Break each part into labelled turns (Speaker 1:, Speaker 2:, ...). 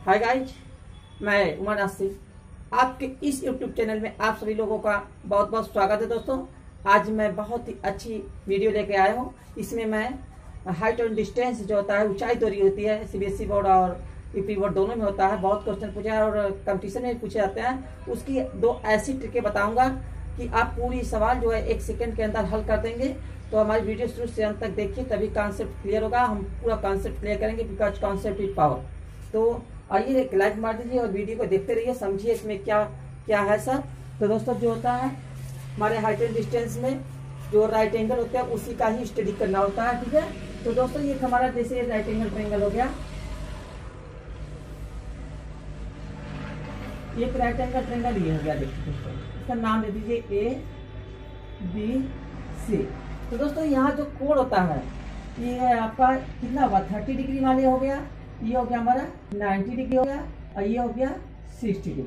Speaker 1: Hi guys, मैं उमर आसिफ आपके इस यूट्यूब चैनल में आप सभी लोगों का बहुत बहुत स्वागत है। दोस्तों, आज मैं बहुत ही अच्छी वीडियो लेके आया हूँ। इसमें मैं हाइट और डिस्टेंस जो होता है, ऊंचाई दूरी होती है, सीबीएसई बोर्ड और यूपी बोर्ड दोनों में होता है। बहुत क्वेश्चन पूछे हैं और कंपटीशन में पूछे जाते हैं। उसकी दो ऐसी ट्रिकें बताऊंगा कि आप पूरी सवाल जो है 1 सेकंड के अंदर हल कर देंगे। तो हमारी वीडियो शुरू से अंत तक देखिए, तभी कॉन्सेप्ट क्लियर होगा। हम पूरा कॉन्सेप्ट क्लियर करेंगे, बिकॉज कॉन्सेप्ट इज पावर। तो आइए एक लाइक मार दीजिए और वीडियो को देखते रहिए, समझिए इसमें क्या क्या है सर। तो दोस्तों, जो होता है हमारे हाइट एंड डिस्टेंस में जो राइट एंगल होता है उसी का ही स्टडी करना होता है, ठीक है। तो दोस्तों, ये हमारा जैसे राइट एंगल ट्रायंगल हो गया, एक राइट एंगल ट्रायंगल ये हो गया। देखिए दोस्तों, इसका नाम दे दीजिए ए बी सी। तो दोस्तों, यहाँ जो कोण होता है ये आपका कितना हुआ, 30 डिग्री वाले हो गया, ये हो गया हमारा 90 डिग्री हो गया और ये हो गया 60 डिग्री।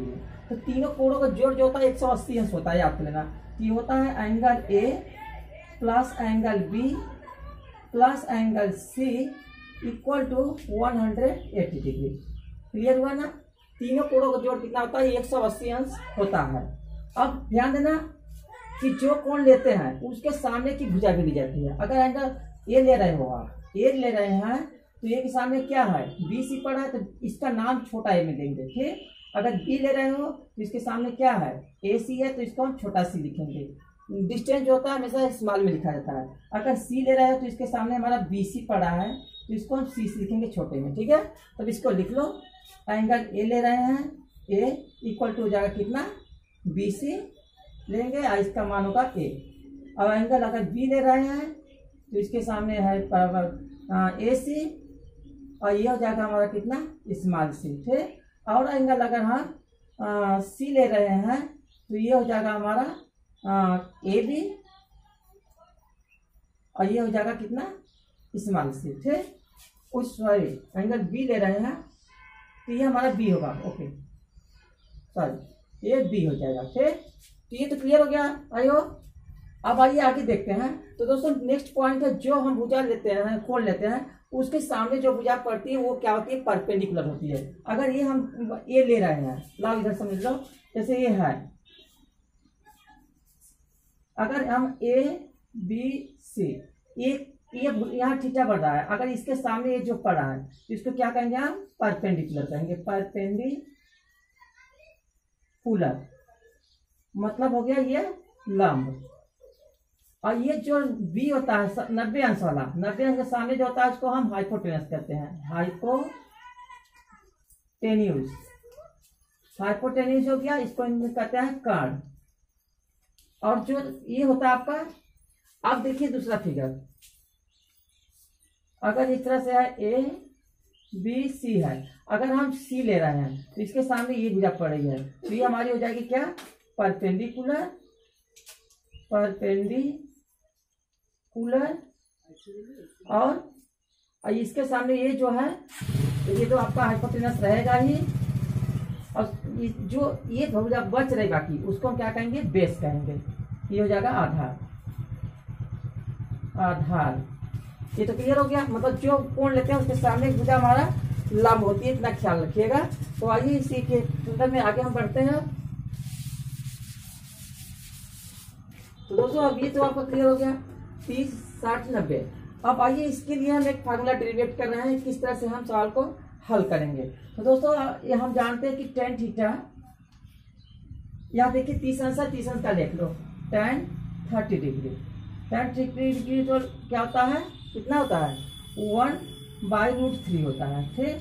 Speaker 1: तो तीनों कोणों का जोड़ जो होता है 180 अंश होता है, याद कर लेना। ये होता है angle A plus angle B plus angle C equal to 180 degree. Clear हुआ ना। तीनों कोणों का जोड़ कितना होता है, 180 अंश होता है। अब ध्यान देना कि जो कोण लेते हैं उसके सामने की भुजा भी ली जाती है। अगर एंगल ए ले रहे हो आप, ए ले रहे हैं तो ये के सामने क्या है, बी सी पड़ा है, तो इसका नाम छोटा ए में देंगे, ठीक। अगर बी ले रहे हो तो इसके सामने क्या है, ए सी है, तो इसको हम छोटा सी लिखेंगे। डिस्टेंस जो होता है हमेशा स्मॉल में लिखा जाता है। अगर सी ले रहे हो तो इसके सामने हमारा बी सी पड़ा है, तो इसको हम सी सी लिखेंगे छोटे में, ठीक है। तो इसको लिख लो, एंगल ए ले रहे हैं, ए इक्वल टू हो जाएगा कितना, बी सी लेंगे और इसका मान होगा ए। अब एंगल अगर बी ले रहे हैं तो इसके सामने है ए सी और ये हो जाएगा हमारा कितना, स्मॉल सी, ठीक। और एंगल अगर हम सी ले रहे हैं तो ये हो जाएगा हमारा ए बी और ये हो जाएगा कितना, स्मॉल सी, ठीक। उस सॉरी एंगल बी ले रहे हैं तो ये हमारा बी होगा, ओके सॉरी ये बी हो जाएगा, ठीक। तो ये तो क्लियर हो गया, आइयो। अब आइए आगे देखते हैं। तो दोस्तों, नेक्स्ट पॉइंट है, जो हम भुजा लेते हैं, कोण लेते हैं, उसके सामने जो भुजा पड़ती है वो क्या होती है, परपेंडिकुलर होती है। अगर ये हम ए ले रहे हैं, लाओ इधर समझ लो, जैसे ये है, अगर हम ए बी सी, ये यहाँ थीटा बढ़ रहा है, अगर इसके सामने ये जो पड़ा है तो इसको क्या कहेंगे हम, परपेंडिकुलर कहेंगे। परपेंडिकुलर मतलब हो गया ये लंब। और ये जो बी होता है 90 अंश वाला, 90 अंश के सामने जो होता है उसको हम हाइपोटेनस कहते हैं। हाइपोटेन्यूज हो गया, इसको कहते हैं कर्ण। और जो ये होता है आपका, अब देखिए दूसरा फिगर, अगर इस तरह से है ए बी सी है, अगर हम सी ले रहे हैं तो इसके सामने ये भुजा पड़ रही है, तो ये हमारी हो जाएगी क्या, परपेंडिकुलर और इसके सामने ये जो है, ये तो आपका हाइपोटेनस रहेगा ही। और जो ये भुजा बच रही बाकी, उसको हम क्या कहेंगे, बेस कहेंगे। ये हो जाएगा आधार। ये तो क्लियर हो गया। मतलब जो कोण लेते हैं उसके सामने भुजा हमारा लंब होती है, इतना ख्याल रखिएगा। तो आइए इसी के संदर्भ में आगे हम बढ़ते हैं। तो दोस्तों, अब ये तो आपका क्लियर हो गया, 30 60 90। अब आइए इसके लिए हम एक फार्मूला डेरिवेट कर रहे हैं, किस तरह से हम सवाल को हल करेंगे। तो दोस्तों, ये हम जानते हैं कि tan थीटा, यहाँ देखिए 30 अंश है, 30 अंश का लिख लो, tan 30 डिग्री। tan 30 डिग्री तो क्या होता है, कितना होता है, 1/√3 होता है, ठीक।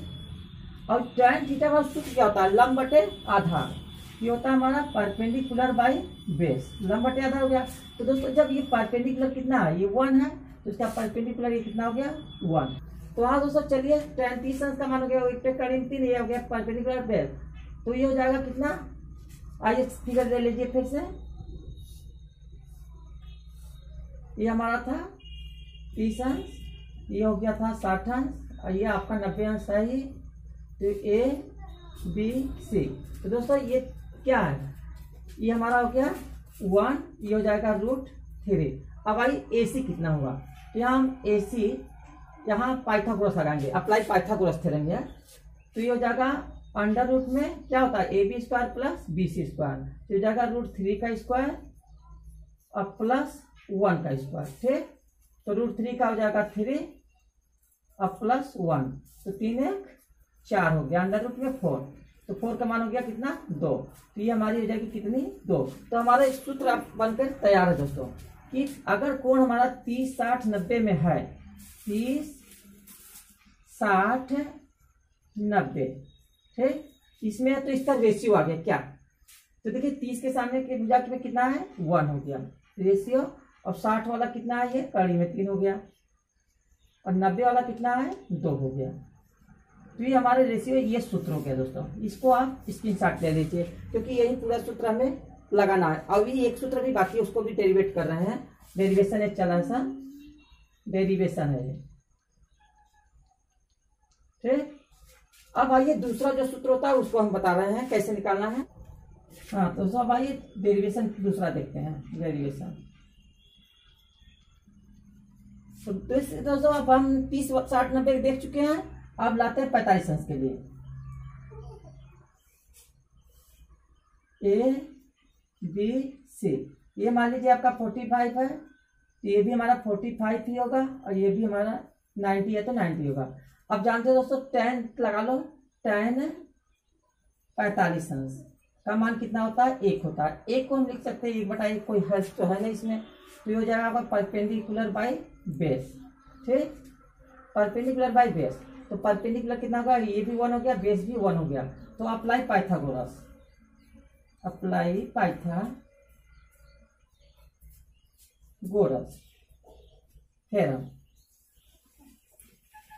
Speaker 1: और tan थीटा का सूत्र क्या होता है, लंब बटे आधार। ये होता है हमारा परपेंडिकुलर बाई बेस, लंब बटे आधार हो गया। तो दोस्तों, जब ये परपेंडिकुलर कितना है, ये 1 है, तो इसका परपेंडिकुलर ये कितना हो गया, 1। तो हाँ दोस्तों, चलिए tan 30 अंश का मान हो गया 1/3, ये हो गया परपेंडिकुलर बेस। तो ये हो जाएगा कितना, आइए फिगर ले लीजिए फिर से। ये हमारा था 30 अंश, ये हो गया था 60 अंश और ये आपका 90 अंश है ही। तो ए बी सी। तो दोस्तों, ये क्या है, ये हमारा हो गया 1, ये हो जाएगा √3। अब आई ए सी कितना हुआ, तो यहाँ हम ए सी यहाँ पाइथागोरस लगाएंगे, अप्लाई पाइथागोरस थ्योरम है। तो ये हो जाएगा अंडर रूट में क्या होता है AB square plus BC square, तो हो जाएगा √3 का स्क्वायर और प्लस 1 का स्क्वायर। ठीक, तो √3 का हो जाएगा 3 और प्लस 1, तो 3 1 4 हो गया, अंडर रूट में 4, तो 4 का मान हो गया कितना 2, तो ये हमारी हो जाएगी कितनी 2। तो हमारा एक सूत्र बनकर तैयार है दोस्तों कि अगर कोण हमारा 30 60 90 में है, 30 60 90, ठीक, इसमें तो इसका रेशियो आ गया क्या, तो देखिए 30 के सामने के रिजल्ट में कितना है 1 हो गया रेशियो, और 60 वाला कितना है ये कड़ी में 3 हो गया, और 90 वाला कितना है 2 हो गया। तो ये हमारे रेशियो ये सूत्र हो गया दोस्तों, इसको आप स्क्रीनशॉट ले लीजिए क्योंकि यही पूरा सूत्र हमें लगाना है। अभी एक सूत्र भी बाकी उसको भी डेरिवेट कर रहे हैं, डेरिवेशन एक चला सा डेरिवेशन है ये। ठीक, अब आइए दूसरा जो सूत्र होता है उसको हम बता रहे हैं कैसे निकालना है। हाँ तो सब आइए डेरिवेशन दूसरा देखते हैं, डेरिवेशन। तो दोस्तों अब हम 30 60 90 देख चुके हैं, अब लाते हैं 45 अंश के लिए। A B C, ये मान लीजिए आपका 45 है, तो ये भी हमारा 45 ही होगा, और ये भी हमारा 90 है तो 90 होगा। अब जानते हो दोस्तों tan लगा लो, tan 45 अंश का मान कितना होता है 1 होता है। 1 को हम लिख सकते हैं 1/1, कोई हर्ष तो है नहीं इसमें, तो हो जाएगा आपका परपेंडिकुलर बाई बेस। ठीक, परपेंडिकुलर बाई बेस, तो परपेंडिकुलर कितना होगा, ये भी 1 हो गया, बेस भी 1 हो गया, तो apply Pythagoras, apply Pythagoras theorem,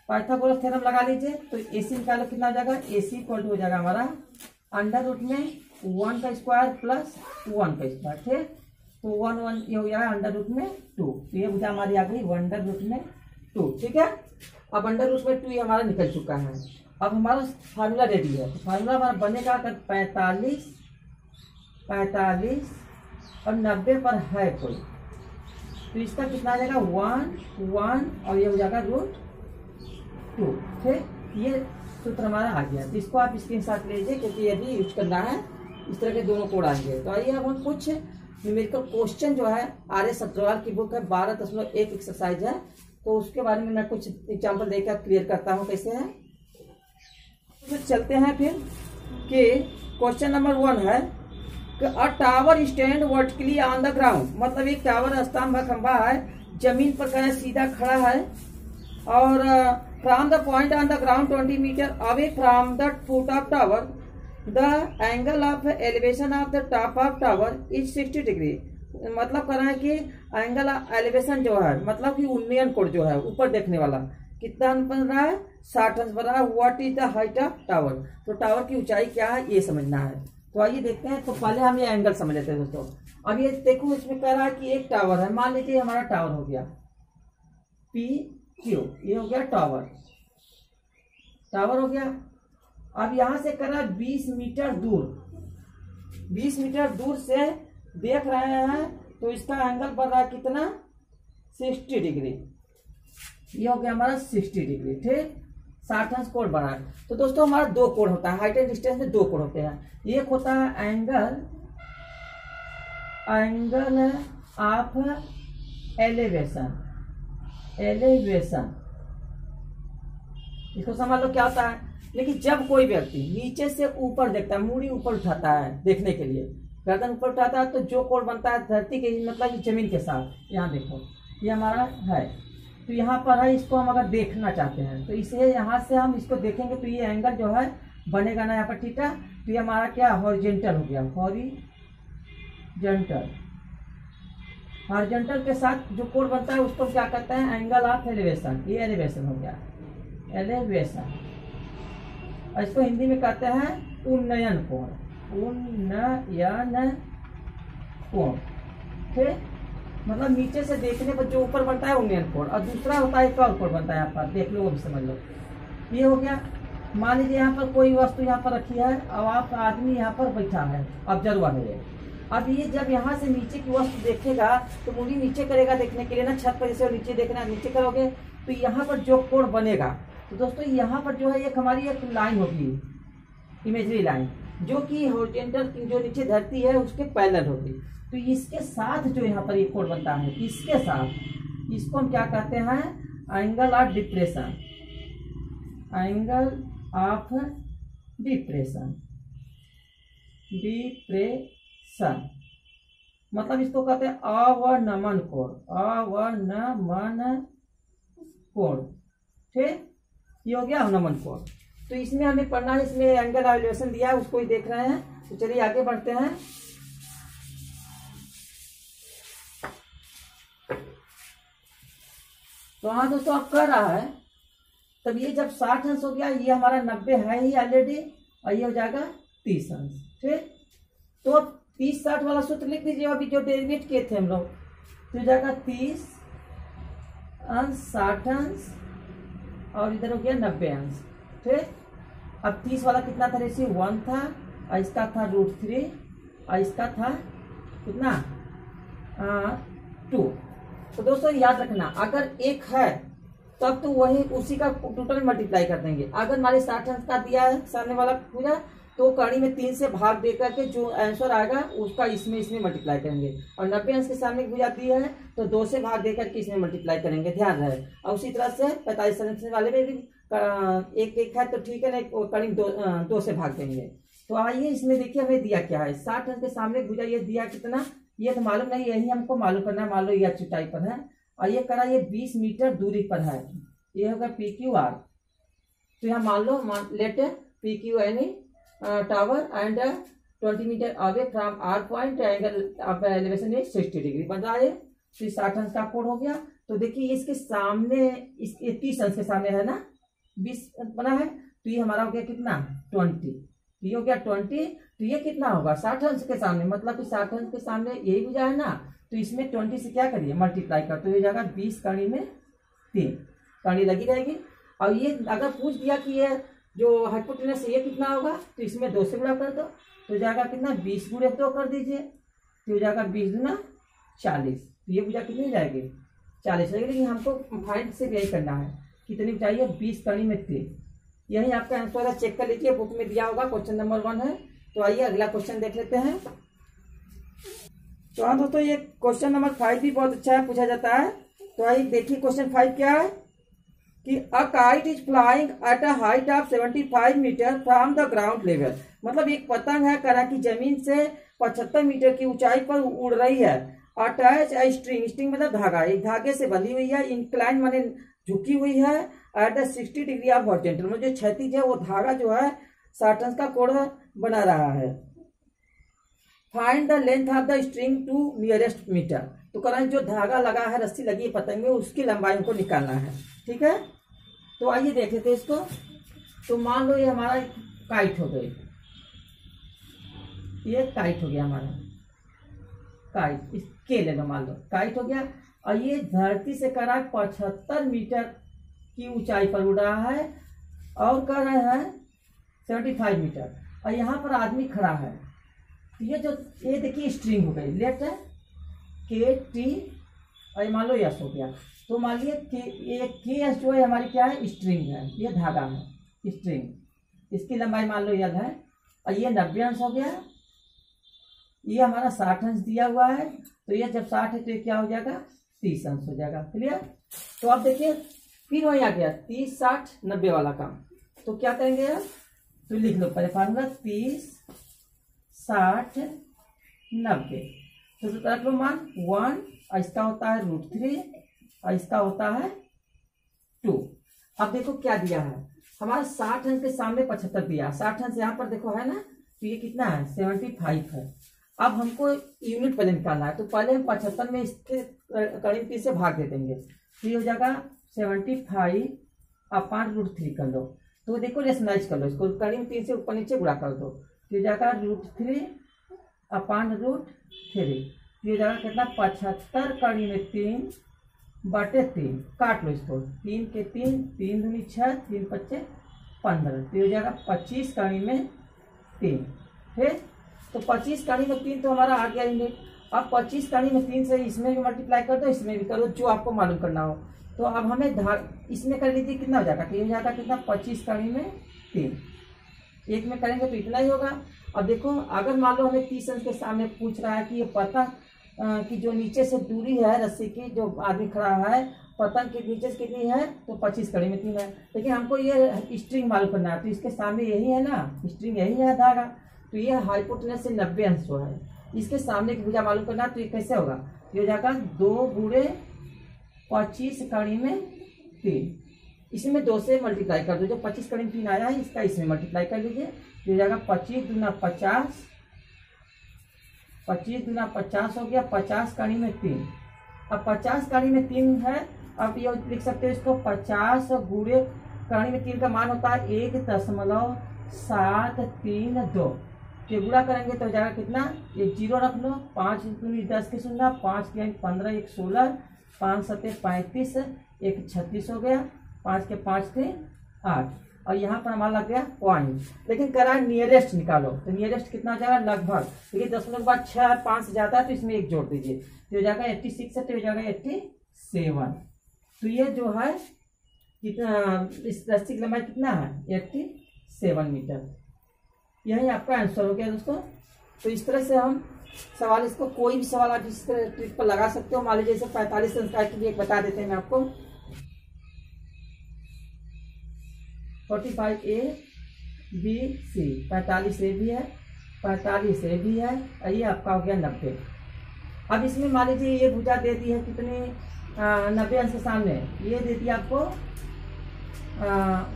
Speaker 1: Pythagoras theorem लगा लीजिए। तो AC निकालो कितना हो जाएगा, AC इक्वल टू हो जाएगा हमारा अंडर रूट में 1 का स्क्वायर प्लस 1 का स्क्वायर। ठीक, तो 1 1 ये हो गया अंडर रूट में 2, तो ये भुजा हमारी आ गई अंडर रूट में 2। ठीक है, अब अंडर रूट में 2 ये हमारा निकल चुका है। अब हमारा फार्मूला रेडी है, तो फार्मूला हमारा बनेगा अगर 45 और 90 पर है कोई, तो इसका कितना आ जाएगा 1 1 और ये हो जाएगा √2। ठीक, ये सूत्र हमारा आ गया, तो इसको आप स्क्रीनशॉट लीजिए क्योंकि ये भी यूज करना है, इस तरह के दोनों कोड आएंगे। तो आइए अब हम कुछ न्यूमेरिकल क्वेश्चन जो है RS अग्रवाल की बुक है 12.1 एक्सरसाइज है, तो उसके बारे में मैं कुछ एग्जाम्पल देकर क्लियर करता हूँ कैसे है। तो चलते हैं फिर कि क्वेश्चन नंबर 1 है कि अ tower stand vertically on the ground, मतलब एक टावर स्तंभ खंभा है जमीन पर कहीं सीधा खड़ा है, और from the point on the ground 20 metre away from the foot of tower the angle of elevation of the top of tower is 60 degree. मतलब कर रहे हैं कि एंगल एलिवेशन जो है, मतलब कि उन्नयन कोण जो है ऊपर देखने वाला कितना अंश बन रहा है 60 अंश बन रहा है। What is the height of tower, तो टावर की ऊंचाई क्या है ये समझना है। तो आइए देखते हैं, तो पहले हम ये एंगल समझ लेते हैं दोस्तों। अब ये देखो इसमें कह रहा है कि एक टावर है, मान लीजिए हमारा टावर हो गया PQ, ये हो गया टावर, टावर हो गया। अब यहां से कर रहा है 20 मीटर दूर, 20 मीटर दूर से देख रहे हैं, तो इसका एंगल बढ़ रहा है कितना 60 डिग्री, ये हो गया हमारा 60 डिग्री। ठीक, 60 अंश कोण बना है। तो दोस्तों हमारा 2 कोण होता है, हाइट एंड डिस्टेंस में 2 कोण होते हैं। एक होता है एंगल ऑफ एलिवेशन, इसको समझ लो क्या होता है। लेकिन जब कोई व्यक्ति नीचे से ऊपर देखता है, मूड़ी ऊपर उठाता है देखने के लिए, गर्दन ऊपर उठाता है, तो जो कोण बनता है धरती के मतलब जमीन के साथ, यहाँ देखो ये हमारा है, तो यहाँ पर है, इसको हम अगर देखना चाहते हैं तो इसे यहाँ से हम इसको देखेंगे, तो ये एंगल जो है बनेगा ना यहाँ पर थीटा, तो ये हमारा क्या हॉरिजॉन्टल हो गया, हॉरिजॉन्टल के साथ जो कोण बनता है उसको क्या कहते हैं एंगल ऑफ एलिवेशन, ये एलिवेशन हो गया, एलिवेशन। और इसको हिंदी में कहते हैं उन्नयन कोण, उन्नयन कोण। ठीक, मतलब नीचे से देखने पर जो ऊपर बनता है उन्नयन कोण, और दूसरा होता है एक और कोण बनता है, यहाँ पर देख लो वो भी समझ लो। ये हो गया, मान लीजिए यहाँ पर कोई वस्तु यहाँ पर रखी है, अब आप आदमी यहाँ पर बैठा है ऑब्जर्वर है। अब ये जब यहाँ से नीचे की वस्तु देखेगा तो मूड़ी नीचे करेगा देखने के लिए ना, छत पर जैसे नीचे देखना, नीचे करोगे तो यहाँ पर जो कोण बनेगा, तो दोस्तों यहाँ पर जो है एक हमारी एक लाइन होगी, इमेजरी लाइन जो कि हॉरिजॉन्टल जो नीचे धरती है उसके पैरेलल होगी। तो इसके साथ जो यहाँ पर ये कोण बनता है, इसके साथ इसको हम क्या कहते हैं, angle of depression, angle of depression, depression मतलब इसको कहते हैं अवनमन कोण, अवनमन कोण। ठीक, ये हो गया अवनमन कोण। तो इसमें हमें पढ़ना है, इसमें एंगल एलिवेशन दिया है उसको ही देख रहे हैं। तो चलिए आगे बढ़ते हैं। तो हाँ दोस्तों, अब कर रहा है तब ये जब 60 अंश हो गया, ये हमारा 90 है ही ऑलरेडी, और ये हो जाएगा 30 अंश। ठीक, तो अब 30-60 वाला सूत्र लिख दीजिए, अभी जो डेरिवेट किए थे हम लोग। तो हो जाएगा 30 अंश 60 अंश और इधर हो गया 90 अंश। ठीक, अब 30 वाला कितना था रेशियो 1 था, और इसका था √3 और इसका था कितना 2। तो दोस्तों याद रखना, अगर एक है तब तो वही उसी का टोटल मल्टीप्लाई कर देंगे। अगर हमारे 60 अंश का दिया है सामने वाला पूरा, तो कड़ी में 3 से भाग दे करके जो आंसर आएगा उसका इसमें मल्टीप्लाई करेंगे। और 90 अंश के सामने भुजा दी है तो 2 से भाग दे करके इसमें मल्टीप्लाई करेंगे, ध्यान रहे। और उसी तरह से 45 अंश वाले में भी एक है तो ठीक है, नहीं कड़ी 2 से भाग देंगे। तो आइए इसमें देखिए हमें दिया क्या है, 60 अंश के सामने भुजा ये दिया कितना, ये तो मालूम नहीं, यही हमको मालूम करना है। मान लो ये चुटाई पर है और ये करा ये 20 मीटर दूरी पर है, ये होगा PQR। तो यहाँ मान लो लेट PQ यानी tower and 20 metre away from R point, angle of elevation is 60 degree बन रहा है। तो 60 अंश का कोण हो गया। तो देखिए इसके सामने, इसके 30 अंश के सामने है ना 20 बना है, तो ये हमारा हो गया कितना 20, ये हो गया 20। तो ये कितना होगा 60 अंश के सामने, मतलब कि 60 अंश के सामने यही भुजा है ना, तो इसमें 20 से क्या करिए मल्टीप्लाई कर, तो ये जाएगा 20 कड़ी में 3 कड़ी लगी रहेगी। और ये अगर पूछ दिया कि ये जो हाइपोटेनस ये कितना होगा, तो इसमें 2 से गुणा कर दो, तो जाएगा कितना 20 गुणे 2 कर दीजिए, तो हो जाएगा 20 गुना 40। तो ये भुजा कितनी जाएगी 40 रहेगी। लेकिन हमको फाइंड से यही करना है, कितनी चाहिए 20 कड़ी में 3। यही आपका आंसर है, चेक कर लीजिए, बुक में दिया होगा, क्वेश्चन नंबर 1 है। तो आइए अगला क्वेश्चन देख लेते हैं। तो हाँ दोस्तों, ये क्वेश्चन नंबर 5 भी बहुत अच्छा है, पूछा जाता है। तो आइए देखिए क्वेश्चन 5 क्या है कि a kite is flying at a height of 75 metre from the ground level. मतलब एक पतंग है करा की जमीन से 75 मीटर की ऊंचाई पर उड़ रही है। अटैच अ स्ट्रिंग, स्ट्रिंग मतलब धागा, एक धागे से बंधी हुई है, इंक्लाइन माने झुकी हुई है, at a 60 degree of horizontal, मतलब जो क्षैतिज है वो धागा जो है 60 अंश का कोण बना रहा है। Find the length of the string to nearest metre. तो कह रहे हैं जो धागा लगा है, रस्सी लगी है पतंग में, उसकी लंबाई हमको निकालना है। ठीक है, तो आइए देख लेते हैं इसको। तो मान लो ये हमारा काइट हो गई, ये काइट हो गया हमारा काइट, इसके ले लो, मान लो काइट हो गया। और ये धरती से कर रहा है 75 मीटर की ऊंचाई पर उड़ रहा है, और कर रहे हैं 75 मीटर, और यहाँ पर आदमी खड़ा है। ये जो ये देखिए स्ट्रिंग हो गई, लेट है KT और मान लो यस हो गया। तो मान लिया कि ये KS जो है हमारी क्या है स्ट्रिंग है, ये धागा है स्ट्रिंग, इसकी लंबाई मान लो यद है, और ये 90 अंश हो गया, ये हमारा 60 अंश दिया हुआ है। तो ये जब 60 है तो ये क्या हो जाएगा 30 अंश हो जाएगा। क्लियर। तो आप देखिए फिर वही आ गया 30 60 90 वाला काम। तो क्या करेंगे आप, तो लिख लो पहले फार्मूला 30 60 90। तो रख लो मान 1, और इसका होता है √3 और इसका होता है 2। अब देखो क्या दिया है, हमारा 60 अंश के सामने 75 दिया, 60 अंश यहाँ पर देखो है ना, तो ये कितना है 75 है। अब हमको यूनिट पहले निकालना है, तो पहले हम 75 में इसके करीब 3 से भाग दे देंगे, तो ये हो जाएगा 75 अपॉन √3 कर लो। तो देखो रेशनलाइज कर लो इसको, करीब 3 से ऊपर नीचे गुणा कर दो, तो ये जाएगा √3 अपॉन √3, ये जाएगा कितना 75 कड़ी में 3 बटे 3, काट लो इसको, 3 के 3, 3 दूनी 6, 3 पच्चे 15, तो ये जाएगा 25 कड़ी में 3। फिर तो 25 कड़ी में 3 तो हमारा आ गया यूनिट। अब 25 कड़ी में 3 से इसमें भी मल्टीप्लाई कर दो, इसमें भी करो, जो आपको मालूम करना हो। तो अब हमें इसमें कर लीजिए कितना हो जाएगा, तो ये हो जाएगा कितना 25 कड़ी में 3, एक में करेंगे तो इतना ही होगा। अब देखो अगर मान लो हमें 30 अंश के सामने पूछ रहा है कि ये पतंग कि जो नीचे से दूरी है रस्सी की, जो आदमी खड़ा है पतंग के नीचे से कितनी है, तो 25 कड़ी में 3 है। लेकिन हमको ये स्ट्रिंग मालूम करना है, तो इसके सामने यही है ना, स्ट्रिंग यही है धागा, तो ये हाइपोटेनस से 90 अंश जो है इसके सामने की भुजा मालूम करना है। तो ये कैसे होगा, ये हो जाएगा 2 गुणे 25 कड़ी में 3, इसमें 2 से मल्टीप्लाई कर दो, जो 25 कड़ी में 3 आया है इसका इसमें मल्टीप्लाई कर लीजिए, तो हो जाएगा 25 दूना 50, 25 दूना 50 हो गया, 50 कड़ी में 3। अब 50 कड़ी में 3 है, अब ये लिख सकते हो इसको 50 गुणे कड़ी में 3 का मान होता है 1.732। ये गुणा करेंगे तो हो जाएगा कितना, ये 0 रख लो, 5 दूनी 10 के 0, 5 के 15, 1 16, 5 7 35, 1 36 हो गया, 5 के 5 थे 8, और यहाँ पर हमारा लग गया पॉइंट। लेकिन करा नियरेस्ट निकालो, तो नियरेस्ट कितना हो जाएगा लगभग, देखिए 10 के बाद 6 और 5 से ज़्यादा है तो इसमें 1 जोड़ दीजिए, तो हो जाएगा 86 है, तो हो जाएगा 87। तो ये जो है कितना, इस रस्सी की लंबाई कितना है 87 मीटर। यही आपका आंसर हो गया दोस्तों। तो इस तरह से हम सवाल, इसको कोई भी सवाल आप इस तरह ट्रिक पर लगा सकते हो। मान लीजिए जैसे 45 संस्कार के लिए एक बता देते हैं मैं आपको, 45ABC, 45 ए भी है, 45 ए भी है, और ये आपका हो गया 90। अब इसमें मान लीजिए ये भुजा दे दी है कितनी, 90 अंश के सामने ये दे दिया आपको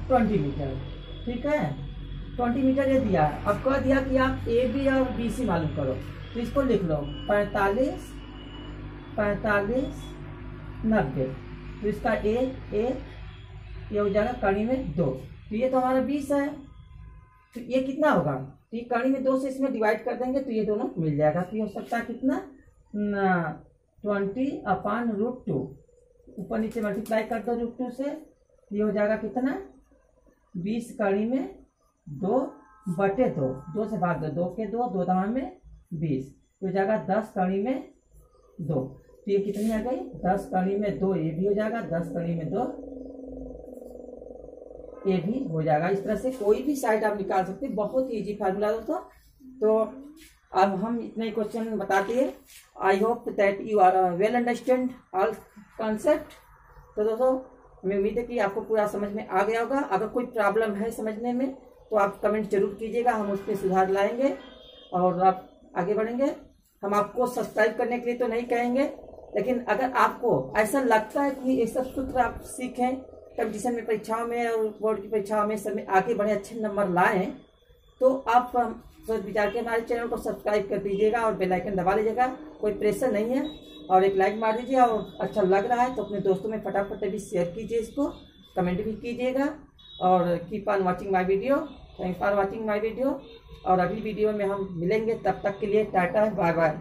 Speaker 1: 20 मीटर, ठीक है, 20 मीटर ये दिया है। अब कह दिया कि आप ए बी और बी सी मालूम करो, तो इसको लिख लो 45 45 90, तो इसका ये हो जाएगा कड़ी में 2, तो ये तो हमारा 20 है, तो ये कितना होगा, तो ये कड़ी में 2 से इसमें डिवाइड कर देंगे तो ये दोनों मिल जाएगा, तो ये हो सकता है कितना 20/√2, ऊपर नीचे मल्टीप्लाई कर दो √2 से, ये हो जाएगा कितना 20 कड़ी में 2/2, 2 से भाग दो, 2 के 2, 2 दाम में 20, तो हो जाएगा 10 कड़ी में 2, तो ये कितनी आ गई 10 कड़ी में 2, ये भी हो जाएगा 10 कड़ी में 2, ये भी हो जाएगा। इस तरह से कोई भी साइड आप निकाल सकते हैं, बहुत ही इजी फार्मूला दोस्तों। तो अब हम इतने क्वेश्चन बताते हैं। I hope that you are well understand all concept. तो दोस्तों हमें उम्मीद है कि आपको पूरा समझ में आ गया होगा। अगर कोई प्रॉब्लम है समझने में तो आप कमेंट जरूर कीजिएगा, हम उस पर सुधार लाएंगे और आप आगे बढ़ेंगे। हम आपको सब्सक्राइब करने के लिए तो नहीं कहेंगे, लेकिन अगर आपको ऐसा लगता है कि ये सब सूत्र आप सीखें, कंपटीशन में परीक्षाओं में और बोर्ड की परीक्षाओं में सब में आगे बढ़े, अच्छे नंबर लाएं, तो आप सोच विचार के हमारे चैनल को सब्सक्राइब कर दीजिएगा और बेल आइकन दबा लीजिएगा। कोई प्रेशर नहीं है, और एक लाइक मार दीजिए, और अच्छा लग रहा है तो अपने दोस्तों में फटाफट भी शेयर कीजिए, इसको कमेंट भी कीजिएगा। और keep on watching my video. Thanks for watching my video, और अगली वीडियो में हम मिलेंगे, तब तक के लिए टाटा बाय बाय।